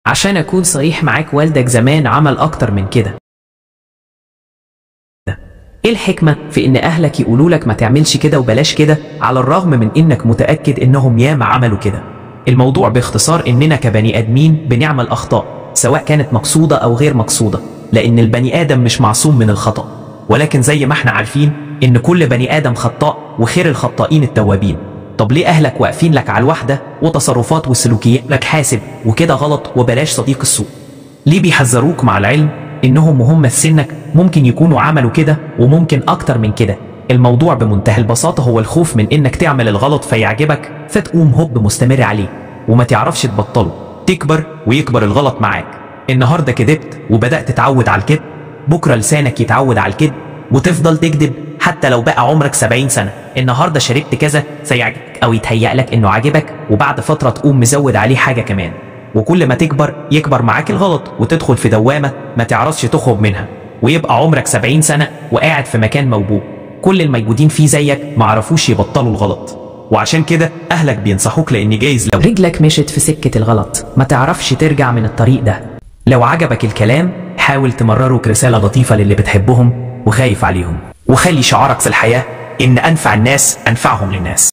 عشان اكون صريح معاك، والدك زمان عمل اكتر من كده. ايه الحكمة في ان اهلك يقولوا لك ما تعملش كده وبلاش كده، على الرغم من انك متأكد انهم ياما عملوا كده؟ الموضوع باختصار اننا كبني ادمين بنعمل اخطاء، سواء كانت مقصودة او غير مقصودة، لان البني ادم مش معصوم من الخطأ. ولكن زي ما احنا عارفين ان كل بني ادم خطاء، وخير الخطائين التوابين. طب ليه اهلك واقفين لك على الواحدة وتصرفات وسلوكيات لك حاسب وكده غلط وبلاش صديق السوء؟ ليه بيحذروك مع العلم انهم وهم في سنك ممكن يكونوا عملوا كده وممكن اكتر من كده؟ الموضوع بمنتهى البساطة هو الخوف من انك تعمل الغلط فيعجبك فتقوم هوب مستمر عليه وما تعرفش تبطله، تكبر ويكبر الغلط معاك. النهارده كدبت وبدأت تتعود على الكذب، بكره لسانك يتعود على الكذب وتفضل تكذب حتى لو بقى عمرك 70 سنة. النهارده شربت كذا فيعجبك او يتهيأ لك انه عاجبك، وبعد فترة تقوم مزود عليه حاجة كمان، وكل ما تكبر يكبر معاك الغلط وتدخل في دوامة ما تعرفش تخرج منها، ويبقى عمرك 70 سنة وقاعد في مكان موبوء كل الموجودين فيه زيك ما عرفوش يبطلوا الغلط. وعشان كده اهلك بينصحوك، لان جايز لو رجلك مشت في سكة الغلط ما تعرفش ترجع من الطريق ده. لو عجبك الكلام حاول تمررك رسالة لطيفة للي بتحبهم وخايف عليهم، وخلي شعارك في الحياة إن أنفع الناس أنفعهم للناس.